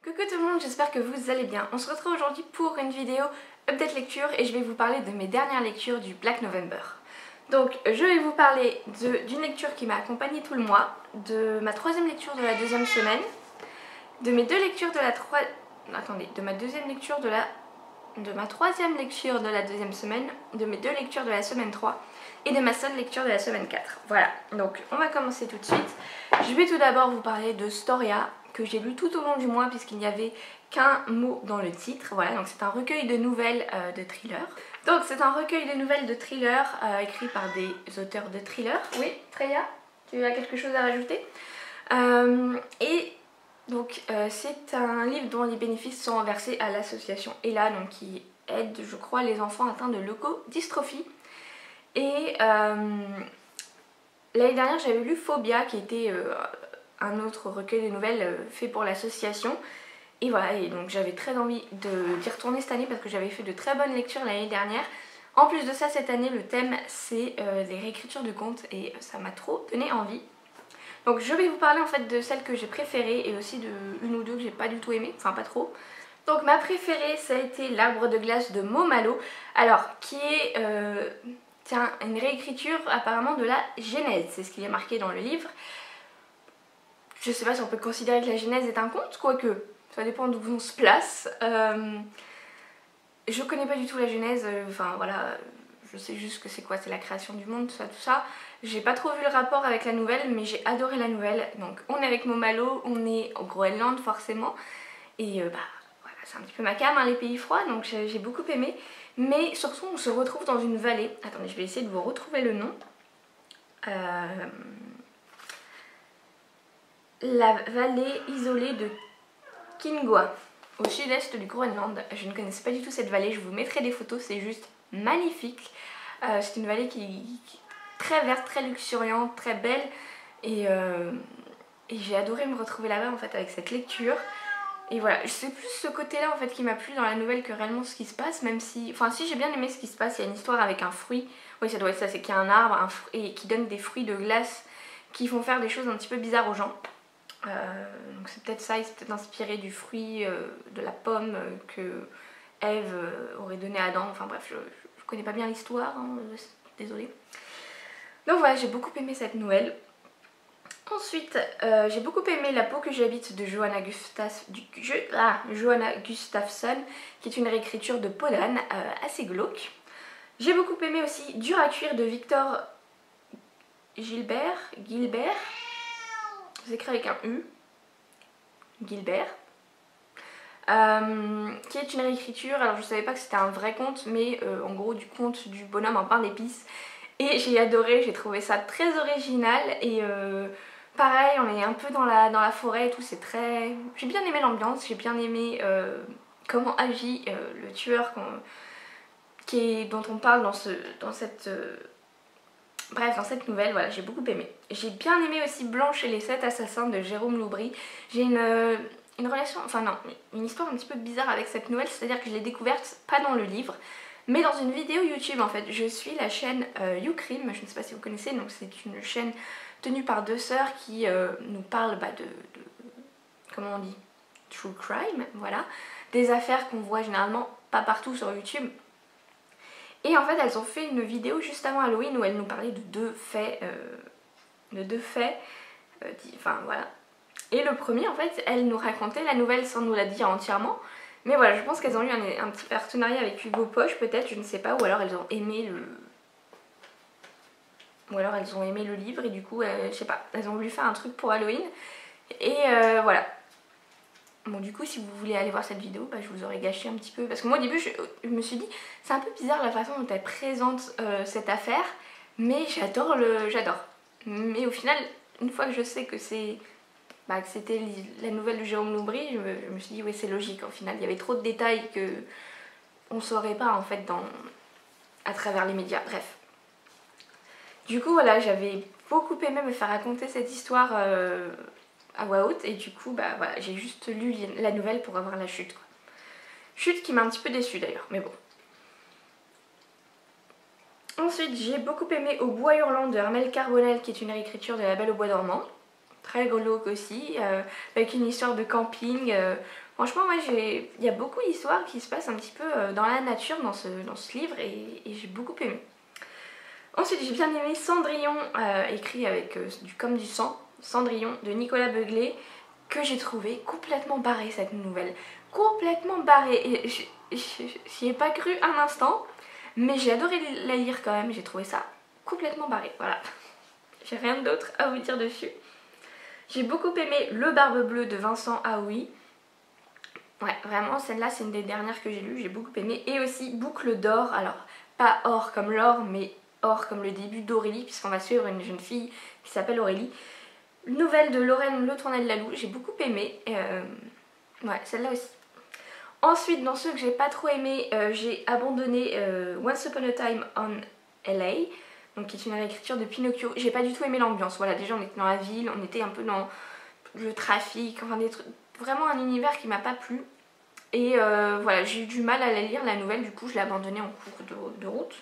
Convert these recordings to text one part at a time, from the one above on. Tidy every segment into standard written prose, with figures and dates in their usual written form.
Coucou tout le monde, j'espère que vous allez bien. On se retrouve aujourd'hui pour une vidéo update lecture et je vais vous parler de mes dernières lectures du Black November. Donc je vais vous parler d'une lecture qui m'a accompagnée tout le mois, de ma troisième lecture de la deuxième semaine, de mes deux lectures de la de ma deuxième lecture de ma troisième lecture de la deuxième semaine, de mes deux lectures de la semaine 3 et de ma seule lecture de la semaine 4. Voilà, donc on va commencer tout de suite. Je vais tout d'abord vous parler de Storia, que j'ai lu tout au long du mois puisqu'il n'y avait qu'un mot dans le titre. Voilà, donc c'est un recueil de nouvelles de thrillers. Donc c'est un recueil de nouvelles de thrillers écrit par des auteurs de thrillers. Oui, Freya, tu as quelque chose à rajouter? C'est un livre dont les bénéfices sont versés à l'association Ella, donc qui aide, je crois, les enfants atteints de leukodystrophie. Et l'année dernière, j'avais lu Phobia, qui était un autre recueil de nouvelles fait pour l'association. Et voilà, et donc j'avais très envie d'y retourner cette année parce que j'avais fait de très bonnes lectures l'année dernière. En plus de ça, cette année, le thème, c'est des réécritures de contes et ça m'a trop donné envie. Donc je vais vous parler en fait de celles que j'ai préférées et aussi de une ou deux que j'ai pas du tout aimées, enfin pas trop. Donc ma préférée, ça a été L'Arbre de glace de Mo Malo, alors qui est une réécriture apparemment de la Genèse, c'est ce qui est marqué dans le livre. Je sais pas si on peut considérer que la Genèse est un conte, quoique ça dépend d'où on se place. Je connais pas du tout la Genèse, enfin voilà, je sais juste que c'est quoi, c'est la création du monde, tout ça. J'ai pas trop vu le rapport avec la nouvelle, mais j'ai adoré la nouvelle. Donc on est avec Mo Malo, on est au Groenland forcément, et voilà, c'est un petit peu ma came, hein, les pays froids, donc j'ai beaucoup aimé. Mais surtout on se retrouve dans une vallée, attendez je vais essayer de vous retrouver le nom. La vallée isolée de Kingwa, au sud-est du Groenland. Je ne connaissais pas du tout cette vallée, je vous mettrai des photos, c'est juste magnifique. C'est une vallée qui est très verte, très luxuriante, très belle et j'ai adoré me retrouver là-bas en fait avec cette lecture. Et voilà, c'est plus ce côté-là en fait qui m'a plu dans la nouvelle que réellement ce qui se passe, même si... Enfin si, j'ai bien aimé ce qui se passe, il y a une histoire avec un fruit, oui ça doit être ça, c'est qu'il y a un arbre et qui donne des fruits de glace qui font faire des choses un petit peu bizarres aux gens. Donc c'est peut-être ça, il s'est peut-être inspiré du fruit de la pomme que Ève aurait donné à Adam, enfin bref, je connais pas bien l'histoire, hein, désolée. Donc voilà, j'ai beaucoup aimé cette nouvelle. Ensuite, j'ai beaucoup aimé La peau que j'habite de Johanna Gustafsson, qui est une réécriture de Podane, assez glauque. J'ai beaucoup aimé aussi Dur à cuire de Victor Gilbert, c'est écrit avec un U, Gilbert, qui est une réécriture. Alors je savais pas que c'était un vrai conte, mais en gros du conte du bonhomme en pain d'épices. Et j'ai adoré, j'ai trouvé ça très original et pareil, on est un peu dans la forêt et tout, c'est très... J'ai bien aimé l'ambiance, j'ai bien aimé comment agit le tueur dont on parle dans cette nouvelle, voilà, j'ai beaucoup aimé. J'ai bien aimé aussi Blanche et les 7 assassins de Jérôme Loubry. J'ai une relation, enfin non, une histoire un petit peu bizarre avec cette nouvelle, c'est-à-dire que je l'ai découverte pas dans le livre, mais dans une vidéo YouTube en fait. Je suis la chaîne YouCrime, je ne sais pas si vous connaissez, donc c'est une chaîne tenue par deux sœurs qui nous parlent de... Comment on dit? True crime, voilà. Des affaires qu'on voit généralement pas partout sur YouTube. Et en fait elles ont fait une vidéo juste avant Halloween où elles nous parlaient de deux faits, enfin voilà. Et le premier en fait, elles nous racontaient la nouvelle sans nous la dire entièrement. Mais voilà, je pense qu'elles ont eu un petit partenariat avec Hugo Poche peut-être, je ne sais pas, ou alors elles ont aimé le livre et du coup, je sais pas, elles ont voulu faire un truc pour Halloween. Et voilà. Bon du coup si vous voulez aller voir cette vidéo, je vous aurais gâché un petit peu. Parce que moi au début je me suis dit, c'est un peu bizarre la façon dont elle présente cette affaire. Mais j'adore. Mais au final, une fois que je sais que c'était la nouvelle de Jérôme Loubry, je me suis dit oui c'est logique au final. Il y avait trop de détails que on saurait pas en fait à travers les médias, bref. Du coup voilà, j'avais beaucoup aimé me faire raconter cette histoire à voix haute et du coup voilà, j'ai juste lu la nouvelle pour avoir la chute quoi. Chute qui m'a un petit peu déçue d'ailleurs, mais bon. Ensuite j'ai beaucoup aimé Au bois hurlant de Hermel Carbonel, qui est une réécriture de La Belle au bois dormant. très glauque aussi, avec une histoire de camping. Franchement, il y a beaucoup d'histoires qui se passent un petit peu dans la nature dans ce livre et j'ai beaucoup aimé. Ensuite, j'ai bien aimé Cendrillon, écrit avec comme du sang, Cendrillon de Nicolas Beuglet, que j'ai trouvé complètement barré cette nouvelle. Complètement barré. Et j'y ai pas cru un instant, mais j'ai adoré la lire quand même. J'ai trouvé ça complètement barré. Voilà. J'ai rien d'autre à vous dire dessus. J'ai beaucoup aimé Le Barbe Bleue de Vincent Aoui. Ouais, vraiment, celle-là, c'est une des dernières que j'ai lues. J'ai beaucoup aimé. Et aussi Boucle d'or. Alors, pas or comme l'or, mais or comme le début d'Aurélie, puisqu'on va suivre une jeune fille qui s'appelle Aurélie. Une nouvelle de Lorraine Le Tournelle Lalou. J'ai beaucoup aimé. Ouais, celle-là aussi. Ensuite, dans ceux que j'ai pas trop aimé, j'ai abandonné Once Upon a Time on LA, donc qui est une réécriture de Pinocchio. J'ai pas du tout aimé l'ambiance. Voilà, déjà on était dans la ville, on était un peu dans le trafic, enfin des trucs, vraiment un univers qui m'a pas plu. Et voilà, j'ai eu du mal à la lire la nouvelle, du coup je l'ai abandonnée en cours de route.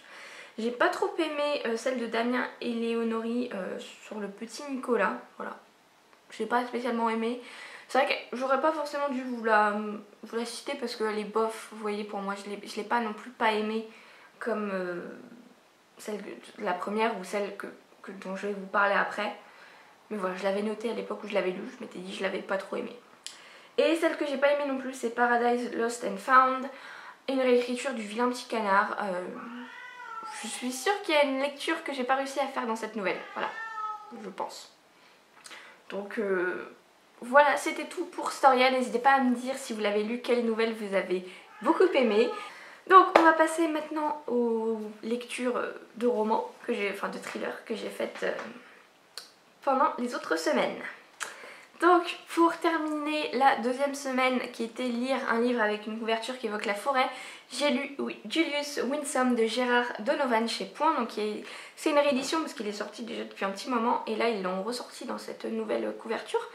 J'ai pas trop aimé celle de Damien et Léonorie sur le petit Nicolas, voilà. J'ai pas spécialement aimé. C'est vrai que j'aurais pas forcément dû vous la citer parce qu'elle est bof, vous voyez, pour moi je l'ai pas non plus pas aimée comme celle de la première ou celle dont je vais vous parler après. Mais voilà, je l'avais notée à l'époque où je l'avais lue, je m'étais dit que je l'avais pas trop aimée. Et celle que j'ai pas aimée non plus, c'est Paradise Lost and Found, une réécriture du Vilain Petit Canard. Je suis sûre qu'il y a une lecture que j'ai pas réussi à faire dans cette nouvelle, voilà, je pense. Donc voilà, c'était tout pour Storia. N'hésitez pas à me dire si vous l'avez lu, quelle nouvelle vous avez beaucoup aimé. Donc on va passer maintenant aux lectures de romans, enfin de thrillers que j'ai faites pendant les autres semaines. Donc pour terminer la deuxième semaine qui était lire un livre avec une couverture qui évoque la forêt, j'ai lu Julius Winsome de Gérard Donovan chez Point. Donc c'est une réédition parce qu'il est sorti déjà depuis un petit moment et là ils l'ont ressorti dans cette nouvelle couverture.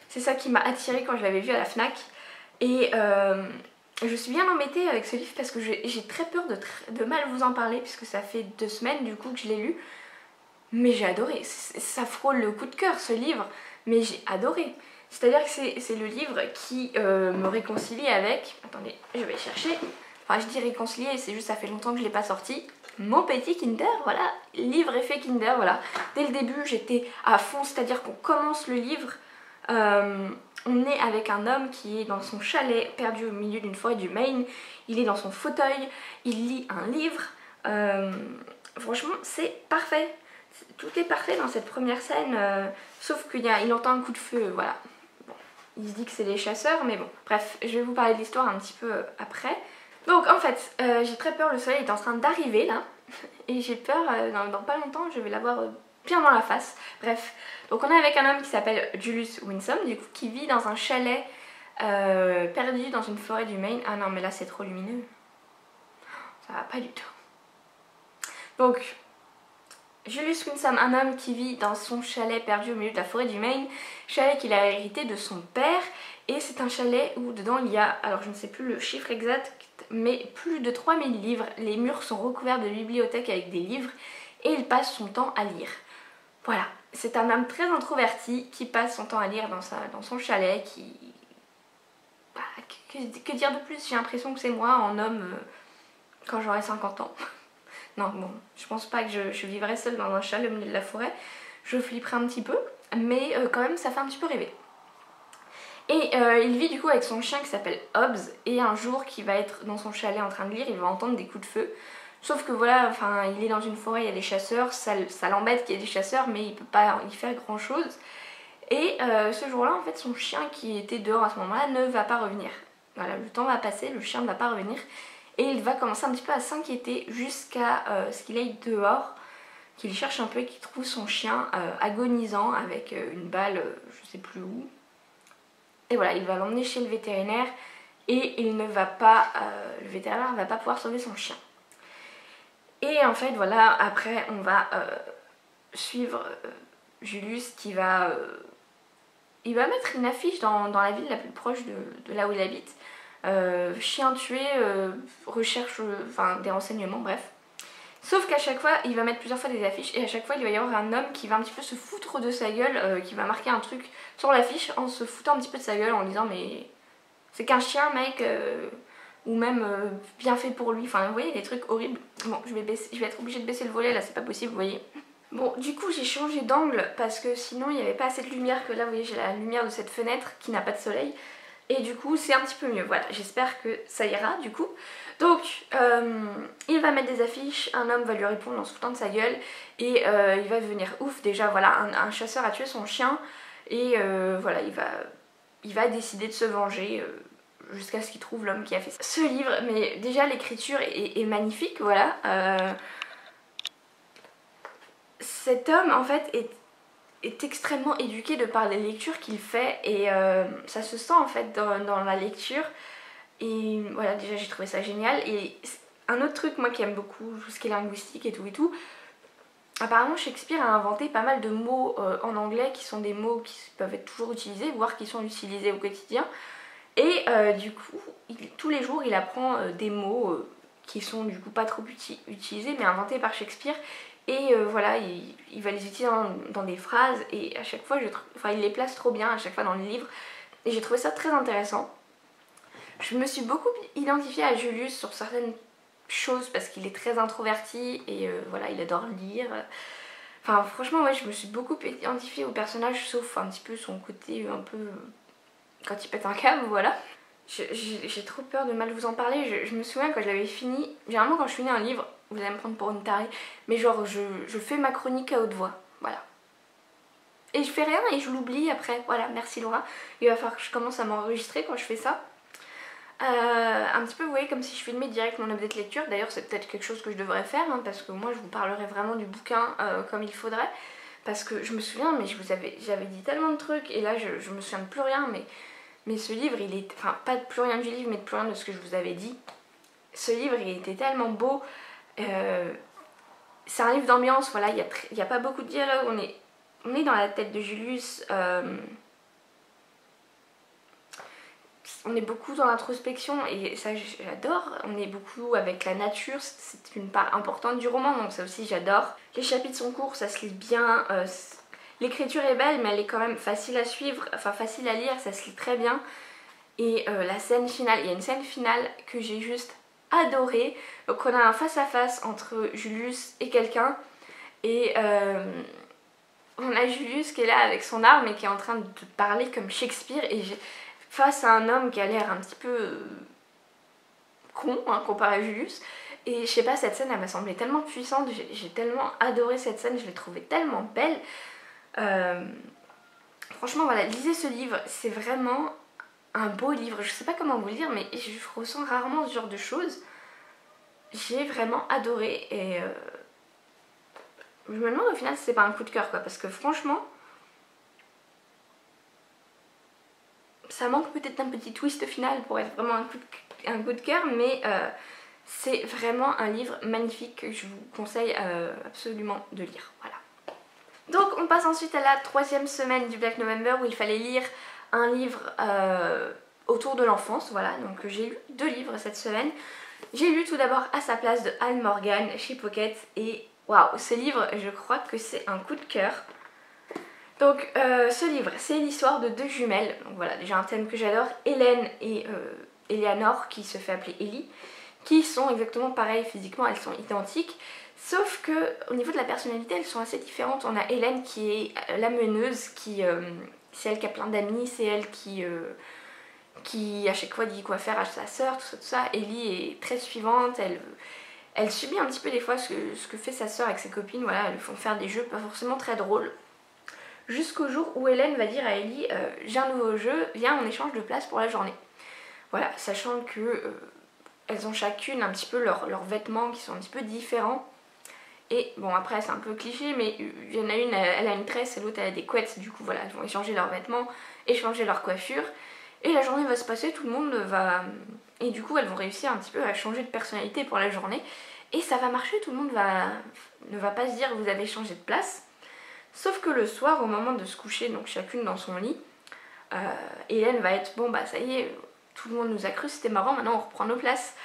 C'est ça qui m'a attirée quand je l'avais vu à la FNAC. Et je suis bien embêtée avec ce livre parce que j'ai très peur de mal vous en parler puisque ça fait 2 semaines du coup que je l'ai lu. Mais j'ai adoré, ça frôle le coup de cœur ce livre, mais j'ai adoré. C'est-à-dire que c'est le livre qui me réconcilie avec... Attendez, je vais chercher. Enfin je dis réconcilier, c'est juste ça fait longtemps que je ne l'ai pas sorti. Mon petit Kinder, voilà, livre effet Kinder, voilà. Dès le début j'étais à fond, c'est-à-dire qu'on commence le livre, on est avec un homme qui est dans son chalet, perdu au milieu d'une forêt du Maine. Il est dans son fauteuil, il lit un livre. Franchement c'est parfait. Tout est parfait dans cette première scène, sauf qu'il entend un coup de feu, voilà. Bon, il se dit que c'est les chasseurs, mais bon, bref, je vais vous parler de l'histoire un petit peu après. Donc en fait, j'ai très peur, le soleil est en train d'arriver là, et j'ai peur, dans pas longtemps, je vais l'avoir bien dans la face. Bref, donc on est avec un homme qui s'appelle Julius Winsome, du coup, qui vit dans un chalet perdu dans une forêt du Maine. Ah non, mais là c'est trop lumineux. Ça va pas du tout. Donc... Julius Winsome, un homme qui vit dans son chalet perdu au milieu de la forêt du Maine, chalet qu'il a hérité de son père, et c'est un chalet où dedans il y a, alors je ne sais plus le chiffre exact, mais plus de 3000 livres. Les murs sont recouverts de bibliothèques avec des livres et il passe son temps à lire. Voilà, c'est un homme très introverti qui passe son temps à lire dans son chalet, bah, que dire de plus? J'ai l'impression que c'est moi en homme quand j'aurai 50 ans. Non, bon, je pense pas que je vivrais seule dans un chalet au milieu de la forêt. Je flipperais un petit peu, mais quand même ça fait un petit peu rêver. Et il vit du coup avec son chien qui s'appelle Hobbs, et un jour qu'il va être dans son chalet en train de lire, il va entendre des coups de feu. Sauf que voilà, enfin, il est dans une forêt, il y a des chasseurs, ça l'embête qu'il y ait des chasseurs, mais il peut pas y faire grand chose. Et ce jour-là, en fait, son chien qui était dehors à ce moment-là ne va pas revenir. Voilà, le temps va passer, le chien ne va pas revenir. Et il va commencer un petit peu à s'inquiéter jusqu'à ce qu'il aille dehors, qu'il cherche un peu et qu'il trouve son chien agonisant avec une balle, je sais plus où. Et voilà, il va l'emmener chez le vétérinaire et il ne va pas, le vétérinaire ne va pas pouvoir sauver son chien. Et en fait, voilà, après on va suivre Julius qui va... il va mettre une affiche dans la ville la plus proche de là où il habite. Chien tué, recherche, enfin des renseignements, bref. Sauf qu'à chaque fois, il va mettre plusieurs fois des affiches et à chaque fois, il va y avoir un homme qui va un petit peu se foutre de sa gueule, qui va marquer un truc sur l'affiche en se foutant un petit peu de sa gueule, en disant mais c'est qu'un chien mec, ou même bien fait pour lui, enfin vous voyez les trucs horribles. Bon, je vais être obligée de baisser le volet là, c'est pas possible, vous voyez. Bon, du coup j'ai changé d'angle parce que sinon il n'y avait pas assez de lumière, que là vous voyez j'ai la lumière de cette fenêtre qui n'a pas de soleil. Et du coup c'est un petit peu mieux, voilà, j'espère que ça ira du coup. Donc il va mettre des affiches, un homme va lui répondre en se foutant de sa gueule et il va devenir ouf. Déjà voilà, un chasseur a tué son chien et voilà, il va décider de se venger jusqu'à ce qu'il trouve l'homme qui a fait ça. Ce livre, mais déjà l'écriture est magnifique, voilà. Cet homme en fait est extrêmement éduqué de par les lectures qu'il fait et ça se sent en fait dans la lecture. Et voilà, déjà j'ai trouvé ça génial. Et un autre truc, moi qui aime beaucoup tout ce qui est linguistique et tout, apparemment Shakespeare a inventé pas mal de mots en anglais qui sont des mots qui peuvent être toujours utilisés, voire qui sont utilisés au quotidien. Et du coup, tous les jours il apprend des mots qui sont du coup pas trop utilisés mais inventés par Shakespeare. Et voilà, il va les utiliser dans des phrases et à chaque fois, il les place trop bien à chaque fois dans le livre. Et j'ai trouvé ça très intéressant. Je me suis beaucoup identifiée à Julius sur certaines choses parce qu'il est très introverti et voilà, il adore lire. Enfin franchement ouais, je me suis beaucoup identifiée au personnage sauf un petit peu son côté un peu quand il pète un câble, voilà. J'ai trop peur de mal vous en parler. Je me souviens quand je l'avais fini, généralement quand je finis un livre, vous allez me prendre pour une tarée, mais genre je fais ma chronique à haute voix, voilà. Et je fais rien et je l'oublie après, voilà, merci Laura. Il va falloir que je commence à m'enregistrer quand je fais ça. Un petit peu, vous voyez, comme si je filmais direct mon update lecture. D'ailleurs c'est peut-être quelque chose que je devrais faire hein, parce que moi je vous parlerai vraiment du bouquin comme il faudrait. Parce que je me souviens, mais j'avais dit tellement de trucs et là je me souviens de plus rien, mais ce livre, il est... Enfin, pas de plus rien du livre, mais de plus rien de ce que je vous avais dit. Ce livre, il était tellement beau. C'est un livre d'ambiance, voilà, il n'y a pas beaucoup de dialogue. On est dans la tête de Julius. On est beaucoup dans l'introspection et ça, j'adore. On est beaucoup avec la nature, c'est une part importante du roman, donc ça aussi, j'adore. Les chapitres sont courts, ça se lit bien. L'écriture est belle mais elle est quand même facile à suivre, enfin facile à lire, ça se lit très bien. Et la scène finale, il y a une scène finale que j'ai juste adorée. Donc on a un face à face entre Julius et quelqu'un et on a Julius qui est là avec son arme et qui est en train de parler comme Shakespeare et face à un homme qui a l'air un petit peu con hein, comparé à Julius. Et je sais pas, cette scène elle m'a semblé tellement puissante, j'ai tellement adoré cette scène, je l'ai trouvée tellement belle. Franchement voilà, lisez ce livre, c'est vraiment un beau livre, je sais pas comment vous le dire mais je ressens rarement ce genre de choses. J'ai vraiment adoré et je me demande au final si c'est pas un coup de cœur quoi, parce que franchement ça manque peut-être d'un petit twist final pour être vraiment un coup de cœur, mais c'est vraiment un livre magnifique que je vous conseille absolument de lire, voilà. Donc on passe ensuite à la 3e semaine du Black November où il fallait lire un livre autour de l'enfance, voilà, donc j'ai lu 2 livres cette semaine. J'ai lu tout d'abord À sa place de Anne Morgan chez Pocket et waouh, ce livre je crois que c'est un coup de cœur. Donc ce livre c'est l'histoire de 2 jumelles, donc voilà déjà un thème que j'adore, Hélène et Eleanor qui se fait appeler Ellie, qui sont exactement pareilles physiquement, elles sont identiques. Sauf que au niveau de la personnalité elles sont assez différentes. On a Hélène qui est la meneuse, c'est elle qui a plein d'amis, c'est elle qui à chaque fois dit quoi faire à sa sœur, tout ça. Ellie est très suivante, elle subit un petit peu des fois ce que fait sa sœur avec ses copines, voilà, elles lui font faire des jeux pas forcément très drôles. Jusqu'au jour où Hélène va dire à Ellie j'ai un nouveau jeu, viens on échange de place pour la journée. Voilà, sachant que elles ont chacune un petit peu leurs vêtements qui sont un petit peu différents. Et bon après c'est un peu cliché mais il y en a une elle a une tresse et l'autre elle a des couettes, du coup voilà elles vont échanger leurs vêtements, échanger leur coiffure et la journée va se passer, tout le monde va... Et du coup elles vont réussir un petit peu à changer de personnalité pour la journée et ça va marcher, tout le monde ne va pas se dire vous avez changé de place. Sauf que le soir au moment de se coucher, donc chacune dans son lit, Hélène va être bon bah ça y est, tout le monde nous a cru, c'était marrant, maintenant on reprend nos places.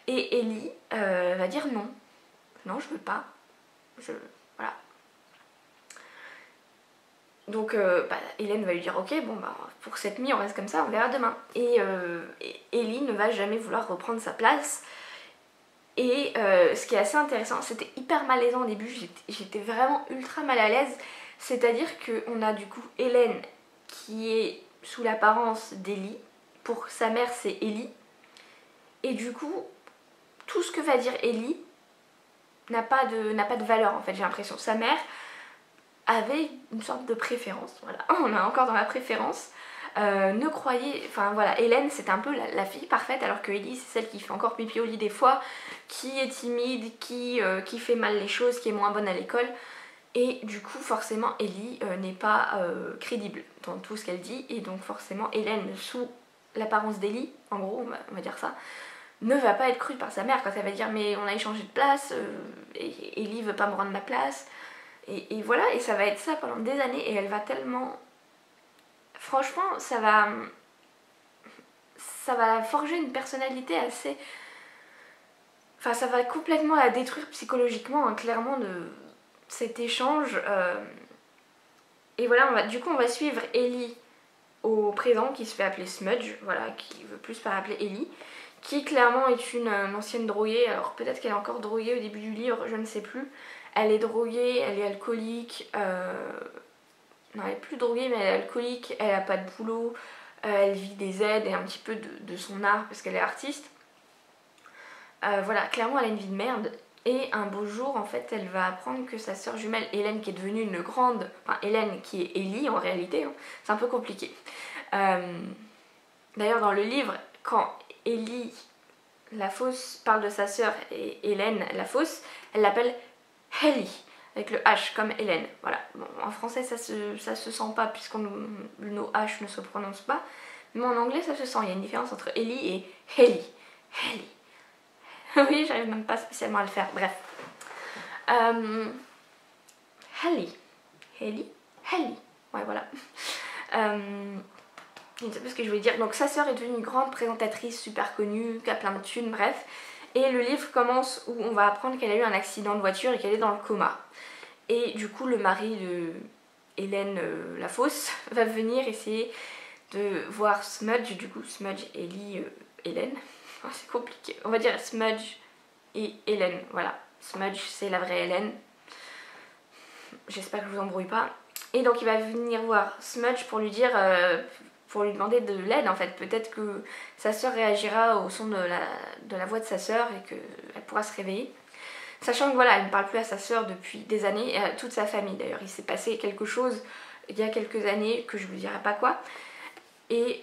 Et Ellie va dire non. non je veux pas, voilà. Donc Hélène va lui dire ok bon bah pour cette nuit on reste comme ça, on verra demain. Et Ellie ne va jamais vouloir reprendre sa place. Et ce qui est assez intéressant, c'était hyper malaisant au début, j'étais vraiment ultra mal à l'aise. C'est-à-dire qu'on a du coup Hélène qui est sous l'apparence d'Ellie, pour sa mère c'est Ellie. Et du coup, tout ce que va dire Ellie n'a pas de valeur en fait, j'ai l'impression. Sa mère avait une sorte de préférence, voilà, on est encore dans la préférence. Ne croyez, enfin voilà, Hélène c'est un peu la fille parfaite, alors que Ellie c'est celle qui fait encore pipi au lit des fois, qui est timide, qui fait mal les choses, qui est moins bonne à l'école. Et du coup forcément Ellie n'est pas crédible dans tout ce qu'elle dit, et donc forcément Hélène, sous l'apparence d'Ellie, en gros on va dire ça, ne va pas être crue par sa mère quand elle va dire mais on a échangé de place, et Ellie veut pas me rendre ma place. Et voilà, et ça va être ça pendant des années, et elle va tellement... Franchement, ça va forger une personnalité assez... Enfin, ça va complètement la détruire psychologiquement, hein, clairement, de cet échange. Et voilà, du coup, on va suivre Ellie au présent, qui se fait appeler Smudge, voilà, qui veut plus se faire appeler Ellie, qui clairement est une ancienne droguée. Alors peut-être qu'elle est encore droguée au début du livre, je ne sais plus. Elle est droguée, elle est alcoolique, non elle est plus droguée mais elle est alcoolique, elle a pas de boulot, elle vit des aides et un petit peu de son art parce qu'elle est artiste. Voilà, clairement elle a une vie de merde. Et un beau jour en fait elle va apprendre que sa sœur jumelle Hélène, qui est devenue une grande... Enfin Hélène qui est Ellie en réalité, hein, c'est un peu compliqué. D'ailleurs dans le livre, quand Ellie la fausse parle de sa sœur et Hélène la fausse, elle l'appelle Helly, avec le H comme Hélène. Voilà. Bon, en français ça se sent pas puisque nos H ne se prononcent pas, mais en anglais ça se sent. Il y a une différence entre Ellie et Helly. Helly. Oui, j'arrive même pas spécialement à le faire. Bref. Helly. Helly. Helly. Ouais, voilà. Je ne sais pas ce que je voulais dire. Donc sa sœur est devenue une grande présentatrice super connue, qui a plein de thunes, bref. Et le livre commence où on va apprendre qu'elle a eu un accident de voiture et qu'elle est dans le coma. Et du coup le mari de Hélène la fausse va venir essayer de voir Smudge, du coup Smudge, Ellie, Hélène. Oh, c'est compliqué. On va dire Smudge et Hélène, voilà. Smudge c'est la vraie Hélène. J'espère que je vous embrouille pas. Et donc il va venir voir Smudge pour lui dire... pour lui demander de l'aide en fait. Peut-être que sa sœur réagira au son de la voix de sa sœur et qu'elle pourra se réveiller. Sachant que voilà, elle ne parle plus à sa sœur depuis des années, et à toute sa famille d'ailleurs. Il s'est passé quelque chose il y a quelques années, que je vous dirai pas quoi. Et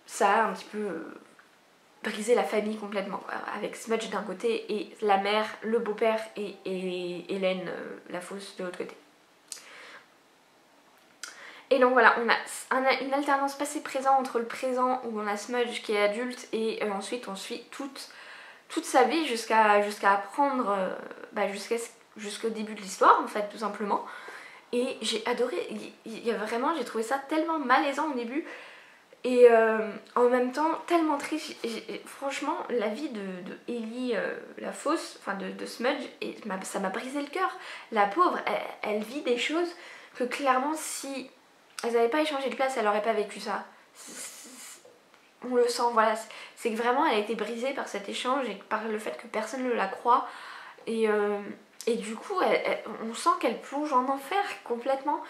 ça a un petit peu brisé la famille complètement. Avec Smudge d'un côté et la mère, le beau-père et Hélène la fausse de l'autre côté. Et donc voilà, on a une alternance passé-présent entre le présent où on a Smudge qui est adulte et ensuite on suit toute sa vie jusqu'à apprendre, jusqu'au début de l'histoire en fait tout simplement. Et j'ai adoré, j'ai trouvé ça tellement malaisant au début et en même temps tellement triste. Franchement la vie de Ellie la fausse, enfin de Smudge, ça m'a brisé le cœur. La pauvre, elle vit des choses que clairement si... elles n'avaient pas échangé de place, elle n'aurait pas vécu ça. On le sent, voilà. C'est que vraiment elle a été brisée par cet échange et par le fait que personne ne la croit. Et du coup, on sent qu'elle plonge en enfer complètement.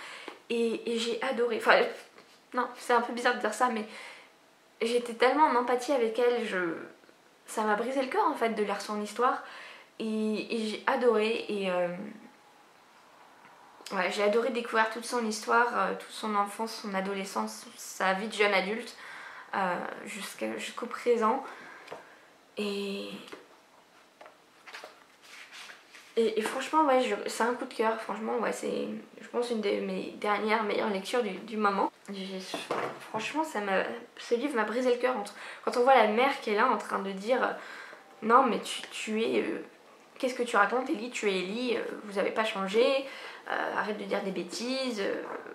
Et j'ai adoré. Enfin, non, c'est un peu bizarre de dire ça, mais j'étais tellement en empathie avec elle. Ça m'a brisé le cœur en fait de lire son histoire. Et j'ai adoré. Et... ouais, j'ai adoré découvrir toute son histoire, toute son enfance, son adolescence, sa vie de jeune adulte, jusqu'au présent. Et franchement, ouais, c'est un coup de cœur. Franchement, ouais, c'est, je pense, une de mes dernières meilleures lectures du moment. Franchement, ce livre m'a brisé le cœur. Quand on voit la mère qui est là en train de dire non, mais tu es... qu'est-ce que tu racontes, Ellie? Tu es Ellie, vous n'avez pas changé. Arrête de dire des bêtises,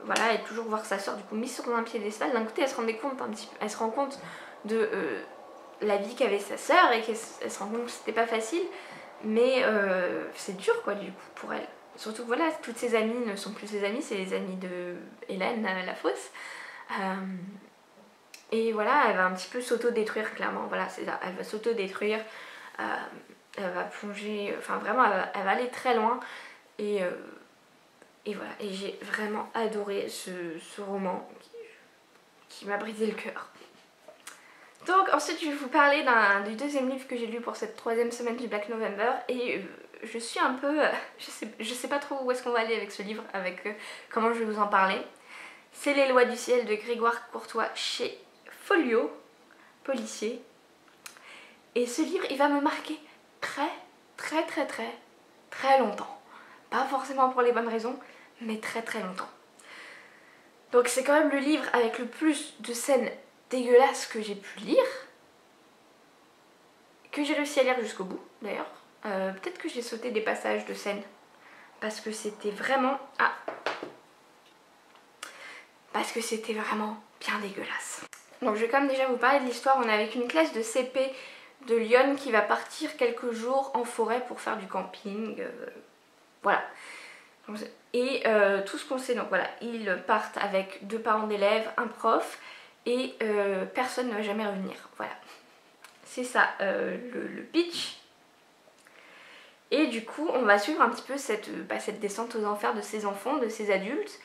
voilà, et toujours voir sa soeur du coup mise sur un piédestal. D'un côté elle se rendait compte elle se rend compte de la vie qu'avait sa soeur et qu'elle se rend compte que c'était pas facile, Mais c'est dur quoi du coup pour elle. Surtout que voilà, toutes ses amies ne sont plus ses amies, c'est les amies de Hélène la fausse. Et voilà, elle va un petit peu s'auto-détruire clairement, voilà c'est ça, elle va s'auto-détruire, elle va plonger, enfin vraiment elle va aller très loin et voilà, et j'ai vraiment adoré ce roman qui m'a brisé le cœur. Donc ensuite je vais vous parler du deuxième livre que j'ai lu pour cette 3e semaine du Black November et je suis un peu, je sais pas trop où est-ce qu'on va aller avec ce livre, avec comment je vais vous en parler. C'est Les Lois du ciel de Grégoire Courtois chez Folio, policier. Et ce livre il va me marquer très longtemps. Pas forcément pour les bonnes raisons, mais très longtemps. Donc c'est quand même le livre avec le plus de scènes dégueulasses que j'ai pu lire, que j'ai réussi à lire jusqu'au bout d'ailleurs. Peut-être que j'ai sauté des passages de scènes parce que c'était vraiment... parce que c'était vraiment bien dégueulasse. Donc je vais quand même déjà vous parler de l'histoire. On est avec une classe de CP de Lyon qui va partir quelques jours en forêt pour faire du camping. Voilà. Et tout ce qu'on sait, donc voilà, ils partent avec 2 parents d'élèves, un prof et personne ne va jamais revenir. Voilà. C'est ça le pitch. Et du coup, on va suivre un petit peu cette descente aux enfers de ces enfants, de ces adultes.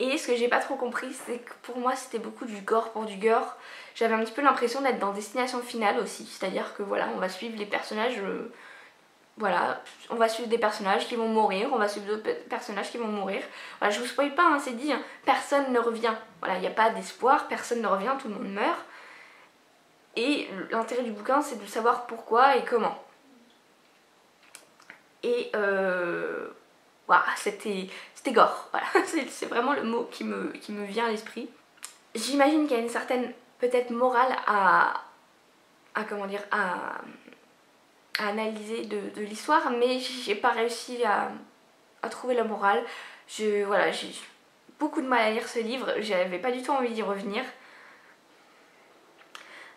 Et ce que j'ai pas trop compris, c'est que pour moi c'était beaucoup du gore pour du gore. J'avais un petit peu l'impression d'être dans Destination Finale aussi. C'est-à-dire que voilà, on va suivre les personnages... voilà, on va suivre des personnages qui vont mourir, on va suivre d'autres personnages qui vont mourir. Voilà, je vous spoil pas, hein, c'est dit, hein, personne ne revient. Voilà, il n'y a pas d'espoir, personne ne revient, tout le monde meurt. Et l'intérêt du bouquin, c'est de savoir pourquoi et comment. Et voilà, c'était gore. Voilà, c'est vraiment le mot qui me vient à l'esprit. J'imagine qu'il y a une certaine, peut-être, morale à comment dire, à analyser de l'histoire, mais j'ai pas réussi à trouver la morale. Voilà, j'ai beaucoup de mal à lire ce livre, j'avais pas du tout envie d'y revenir.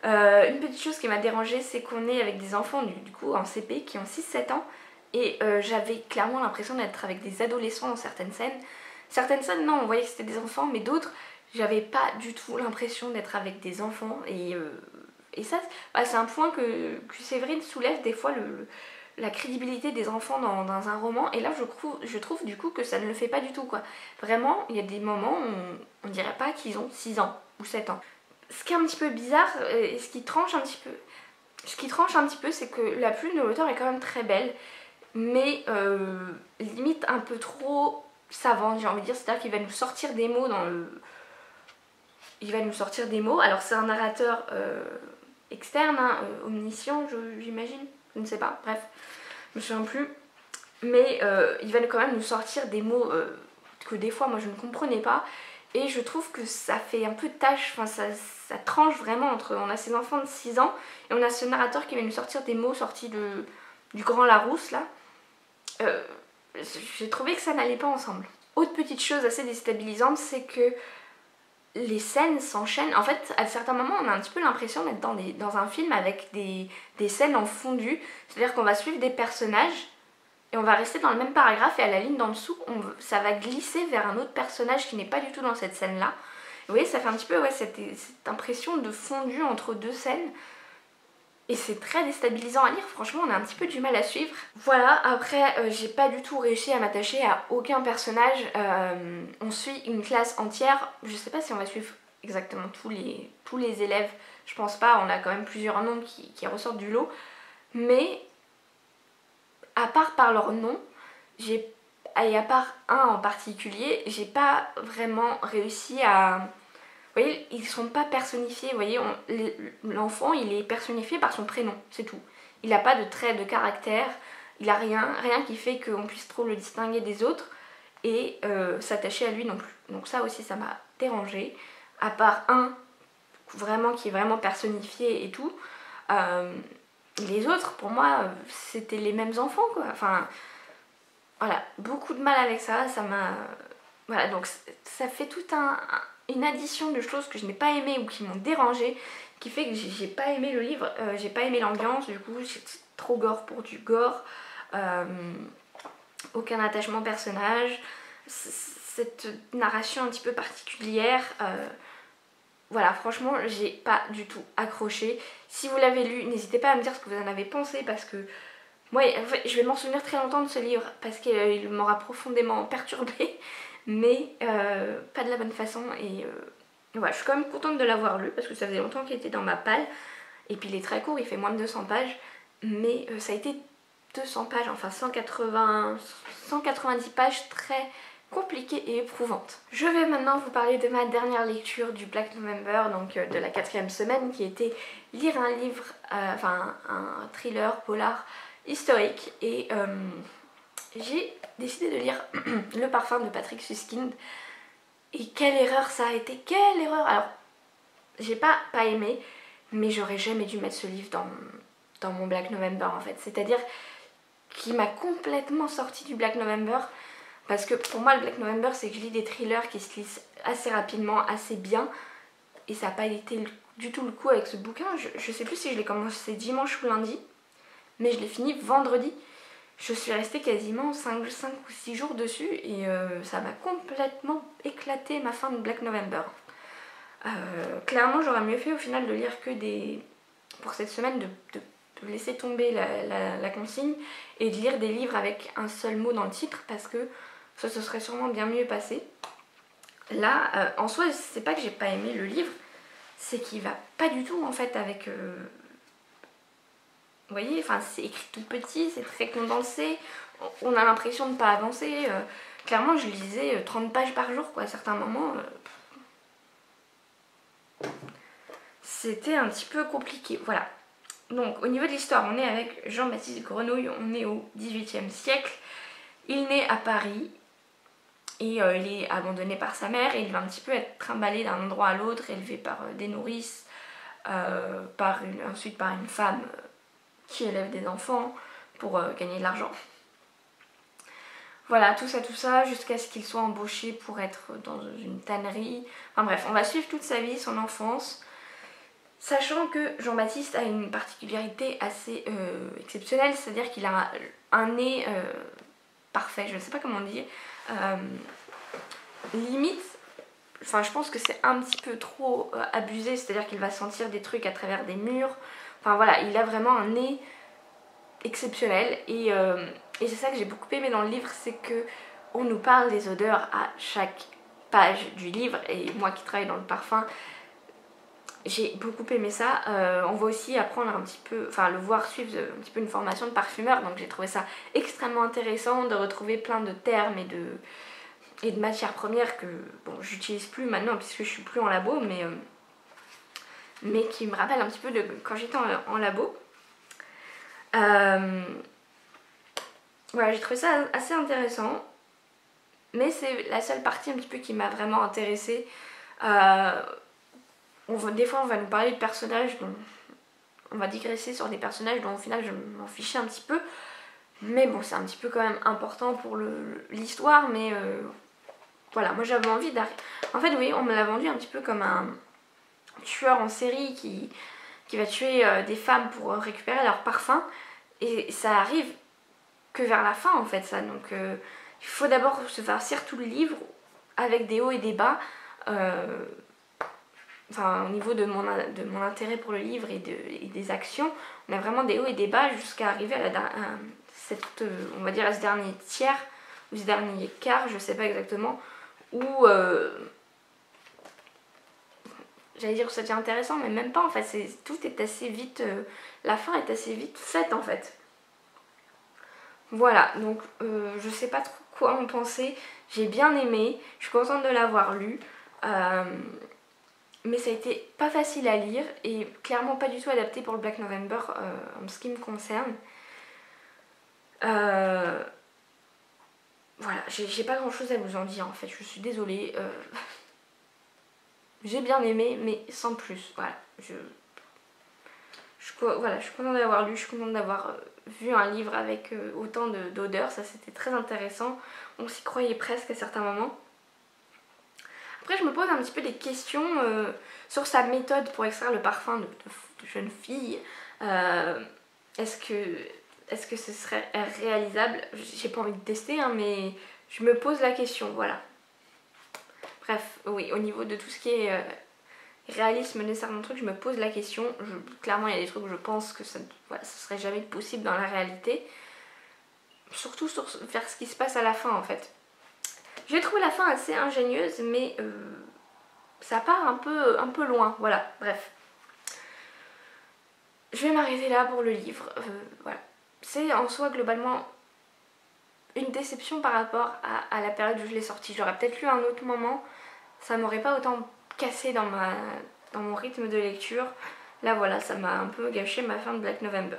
Une petite chose qui m'a dérangée, c'est qu'on est avec des enfants du coup en CP qui ont 6-7 ans et j'avais clairement l'impression d'être avec des adolescents dans certaines scènes. Certaines scènes, non, on voyait que c'était des enfants, mais d'autres, j'avais pas du tout l'impression d'être avec des enfants et ça, bah, c'est un point que Séverine soulève des fois, la crédibilité des enfants dans un roman, et là je trouve du coup que ça ne le fait pas du tout quoi. Vraiment, il y a des moments où on dirait pas qu'ils ont 6 ans ou 7 ans. Ce qui est un petit peu bizarre, et ce qui tranche un petit peu, c'est que la plume de l'auteur est quand même très belle, mais limite un peu trop savante, j'ai envie de dire, c'est-à-dire qu'il va nous sortir des mots il va nous sortir des mots, alors c'est un narrateur externe, hein, omniscient j'imagine, je ne sais pas, bref, je me souviens plus, mais il va quand même nous sortir des mots que des fois moi je ne comprenais pas, et je trouve que ça fait un peu tâche, enfin ça tranche vraiment entre, on a ces enfants de 6 ans et on a ce narrateur qui va nous sortir des mots sortis du Grand Larousse là. J'ai trouvé que ça n'allait pas ensemble. Autre petite chose assez déstabilisante, c'est que les scènes s'enchaînent. En fait, à certains moments, on a un petit peu l'impression d'être dans un film avec des scènes en fondu. C'est-à-dire qu'on va suivre des personnages et on va rester dans le même paragraphe et à la ligne d'en dessous, ça va glisser vers un autre personnage qui n'est pas du tout dans cette scène-là. Vous voyez, ça fait un petit peu cette impression de fondu entre 2 scènes. Et c'est très déstabilisant à lire, franchement on a un petit peu du mal à suivre. Voilà, après j'ai pas du tout réussi à m'attacher à aucun personnage. On suit une classe entière, je sais pas si on va suivre exactement tous les élèves, je pense pas, on a quand même plusieurs noms qui ressortent du lot. Mais à part par leur nom, et à part un en particulier, j'ai pas vraiment réussi à... Vous voyez, ils sont pas personnifiés, vous voyez, l'enfant il est personnifié par son prénom, c'est tout. Il n'a pas de trait de caractère, il a rien qui fait qu'on puisse trop le distinguer des autres et s'attacher à lui non plus. Donc ça aussi ça m'a dérangée, à part un vraiment qui est vraiment personnifié et tout. Les autres pour moi c'était les mêmes enfants quoi, enfin voilà, beaucoup de mal avec ça, ça m'a... Voilà, donc ça fait toute une addition de choses que je n'ai pas aimé ou qui m'ont dérangé, qui fait que j'ai pas aimé le livre, j'ai pas aimé l'ambiance, du coup c'est trop gore pour du gore, aucun attachement au personnage, cette narration un petit peu particulière, voilà, franchement j'ai pas du tout accroché. Si vous l'avez lu, n'hésitez pas à me dire ce que vous en avez pensé, parce que moi en fait, je vais m'en souvenir très longtemps de ce livre, parce qu'il m'aura profondément perturbée, mais pas de la bonne façon. Et voilà, je suis quand même contente de l'avoir lu, parce que ça faisait longtemps qu'il était dans ma palle. Et puis il est très court, il fait moins de 200 pages, mais ça a été 200 pages, enfin 190 pages très compliquées et éprouvantes. Je vais maintenant vous parler de ma dernière lecture du Black November, donc de la 4e semaine, qui était lire un livre, enfin un thriller polar historique. Et j'ai décidé de lire Le Parfum de Patrick Süskind. Et quelle erreur ça a été, quelle erreur! Alors, j'ai pas aimé, mais j'aurais jamais dû mettre ce livre dans mon Black November en fait. C'est-à-dire qu'il m'a complètement sorti du Black November, parce que pour moi le Black November c'est que je lis des thrillers qui se lisent assez rapidement, assez bien, et ça n'a pas été du tout le coup avec ce bouquin. Je sais plus si je l'ai commencé dimanche ou lundi, mais je l'ai fini vendredi. Je suis restée quasiment 5 ou 6 jours dessus, et ça m'a complètement éclaté ma fin de Black November. Clairement j'aurais mieux fait au final de lire que pour cette semaine de laisser tomber la consigne et de lire des livres avec un seul mot dans le titre, parce que ça se serait sûrement bien mieux passé. Là en soi c'est pas que j'ai pas aimé le livre, c'est qu'il va pas du tout en fait avec vous voyez, enfin c'est écrit tout petit, c'est très condensé, on a l'impression de ne pas avancer. Clairement je lisais 30 pages par jour quoi, à certains moments. C'était un petit peu compliqué, voilà. Donc au niveau de l'histoire, on est avec Jean-Baptiste Grenouille, on est au XVIIIe siècle. Il naît à Paris et il est abandonné par sa mère, et il va un petit peu être trimballé d'un endroit à l'autre, élevé par des nourrices, ensuite par une femme qui élève des enfants pour gagner de l'argent. Voilà, tout ça, jusqu'à ce qu'il soit embauché pour être dans une tannerie. Enfin bref, on va suivre toute sa vie, son enfance. Sachant que Jean-Baptiste a une particularité assez exceptionnelle, c'est-à-dire qu'il a un nez parfait, je ne sais pas comment dire, limite, enfin je pense que c'est un petit peu trop abusé, c'est-à-dire qu'il va sentir des trucs à travers des murs, enfin voilà, il a vraiment un nez exceptionnel, et c'est ça que j'ai beaucoup aimé dans le livre, c'est que on nous parle des odeurs à chaque page du livre, et moi qui travaille dans le parfum, j'ai beaucoup aimé ça. On va aussi apprendre un petit peu, enfin le voir suivre un petit peu une formation de parfumeur, donc j'ai trouvé ça extrêmement intéressant de retrouver plein de termes et de matières premières que bon j'utilise plus maintenant puisque je suis plus en labo, mais qui me rappellent un petit peu de quand j'étais en labo. Voilà, j'ai trouvé ça assez intéressant, mais c'est la seule partie un petit peu qui m'a vraiment intéressée. Des fois on va nous parler de personnages dont on va digresser sur des personnages dont au final je m'en fichais un petit peu, mais bon c'est un petit peu quand même important pour l'histoire, mais voilà, moi j'avais envie d'arriver. En fait oui, on me l'a vendu un petit peu comme un tueur en série qui va tuer des femmes pour récupérer leur parfum, et ça arrive que vers la fin en fait ça, donc il faut d'abord se farcir tout le livre avec des hauts et des bas. Enfin, au niveau de mon intérêt pour le livre et des actions, on a vraiment des hauts et des bas jusqu'à arriver à on va dire à ce dernier tiers ou ce dernier quart, je sais pas exactement, où j'allais dire que ça devient intéressant, mais même pas en fait, tout est assez vite, la fin est assez vite faite en fait. Voilà, donc je sais pas trop quoi en penser, j'ai bien aimé, je suis contente de l'avoir lu. Mais ça a été pas facile à lire et clairement pas du tout adapté pour le Black November en ce qui me concerne. Voilà, j'ai pas grand chose à vous en dire en fait, je suis désolée. J'ai bien aimé mais sans plus. Voilà, je suis contente d'avoir lu, je suis contente d'avoir vu un livre avec autant d'odeurs, ça c'était très intéressant. On s'y croyait presque à certains moments. Après je me pose un petit peu des questions sur sa méthode pour extraire le parfum de jeune fille. Est-ce que ce serait réalisable? J'ai pas envie de tester hein, mais je me pose la question, voilà. Bref, oui, au niveau de tout ce qui est réalisme de certains trucs, je me pose la question. Clairement il y a des trucs où je pense que ça serait jamais possible dans la réalité. Surtout sur faire ce qui se passe à la fin en fait. J'ai trouvé la fin assez ingénieuse mais ça part un peu loin, voilà, bref. Je vais m'arrêter là pour le livre, voilà. C'est en soi globalement une déception par rapport à la période où je l'ai sorti. J'aurais peut-être lu à un autre moment, ça m'aurait pas autant cassé dans mon rythme de lecture. Là voilà, ça m'a un peu gâché ma fin de Black November.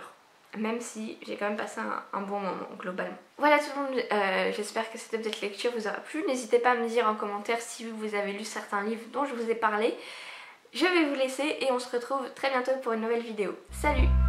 Même si j'ai quand même passé un bon moment globalement. Voilà tout le monde, j'espère que cette petite lecture vous aura plu. N'hésitez pas à me dire en commentaire si vous avez lu certains livres dont je vous ai parlé. Je vais vous laisser et on se retrouve très bientôt pour une nouvelle vidéo. Salut!